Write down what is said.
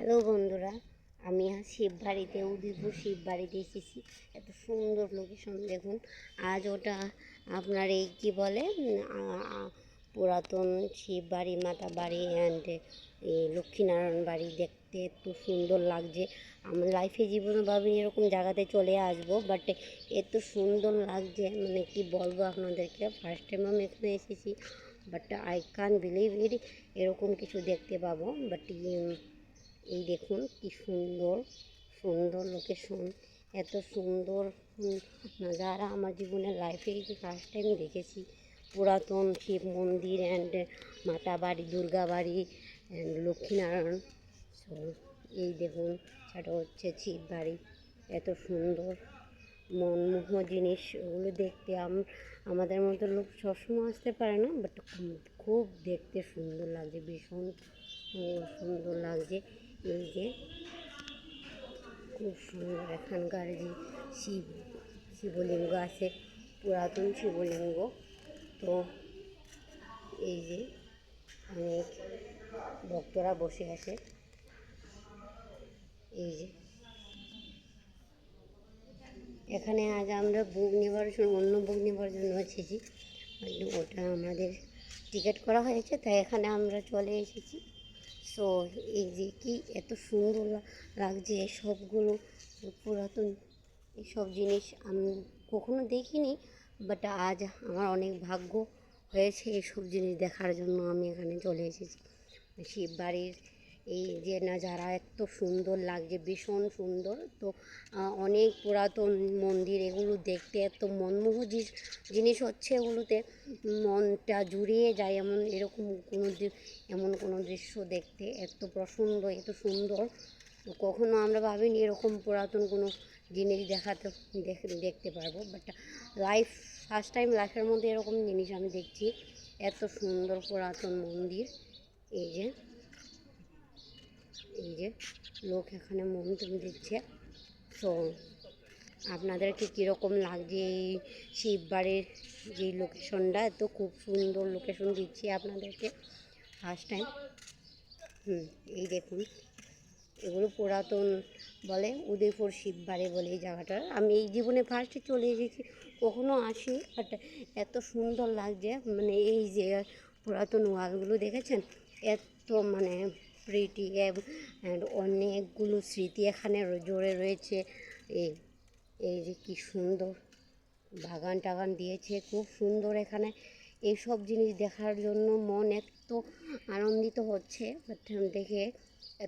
Hello বন্ধুরা, আমি আজ শিববাড়িতে উদয়পুর শিববাড়িতে এসেছি। এত সুন্দর লোকেশন দেখুন। আজ ওটা আপনার এই কী বলে পুরাতন শিববাড়ি, মাতা বাড়ি অ্যান্ড লক্ষ্মীনারায়ণ বাড়ি দেখতে এত সুন্দর লাগছে। আমার লাইফে জীবনে ভাবিনি এরকম জায়গাতে চলে আসবো, বাট এত সুন্দর লাগছে মানে কি বলবো আপনাদেরকে। ফার্স্ট টাইম আমি এখানে এসেছি, বাট আই কান বিলিভ ইট এরকম কিছু দেখতে পাবো। বাট এই দেখুন কি সুন্দর সুন্দর লোকেশন, এত সুন্দর নাজারা আমার জীবনের লাইফে এই ফার্স্ট টাইম দেখেছি। পুরাতন শিব মন্দির অ্যান্ড মাতা বাড়ি, দুর্গা বাড়ি অ্যান্ড লক্ষ্মীনারায়ণ। সো এই দেখুন, সেটা হচ্ছে শিব বাড়ি। এত সুন্দর মনমোহ জিনিস, ওগুলো দেখতে আমাদের মতো লোক সবসময় আসতে পারে না, বাট খুব দেখতে সুন্দর লাগছে, ভীষণ সুন্দর লাগছে। এই যে খুব সুন্দর এখানকার যে শিবলিঙ্গ আছে, পুরাতন শিবলিঙ্গ। তো এই যে অনেক ভক্তরা বসে আছে। এই যে এখানে আজ আমরা বুক নেবার অন্য বুক নেবার জন্য এসেছি, ওটা আমাদের টিকিট করা হয়েছে, তাই এখানে আমরা চলে এসেছি। সো এই যে কি এত সুন্দর লাগছে, সবগুলো পুরাতন এইসব জিনিস আমি কখনো দেখিনি, বাট আজ আমার অনেক ভাগ্য হয়েছে এইসব জিনিস দেখার জন্য আমি এখানে চলে এসেছি। শিব বাড়ির এই যে নাজারা এত সুন্দর লাগছে, ভীষণ সুন্দর। তো অনেক পুরাতন মন্দির, এগুলো দেখতে এত মনমোহ জিনিস হচ্ছে, এগুলোতে মনটা জুড়িয়ে যায়। এমন কোনো দৃশ্য দেখতে এত প্রসন্ন, এত সুন্দর কখনো আমরা ভাবিনি এরকম পুরাতন কোনো জিনিস দেখতে পারবো। বাট ফার্স্ট টাইম লাইফের মধ্যে এরকম জিনিস আমি দেখছি, এত সুন্দর পুরাতন মন্দির। এই যে লোক এখানে মন্ত্র দিচ্ছে। তো আপনাদেরকে কীরকম লাগছে এই শিব বাড়ির যে লোকেশনটা, এত খুব সুন্দর লোকেশন দিচ্ছি আপনাদেরকে ফার্স্ট টাইম। এই দেখুন, এগুলো পুরাতন বলে উদয়পুর শিববাড়ি বলে এই জায়গাটা। আমি এই জীবনে ফার্স্টে চলে এসেছি, কখনো আসি, বাট এত সুন্দর লাগছে। মানে এই যে পুরাতন ওয়ালগুলো দেখেছেন, এত মানে প্রিটি অ্যান্ড অনেকগুলো স্মৃতি এখানে জড়ে রয়েছে। এই যে কী সুন্দর বাগান টাগান দিয়েছে, খুব সুন্দর। এখানে এইসব জিনিস দেখার জন্য মন এত আনন্দিত হচ্ছে, বাট দেখে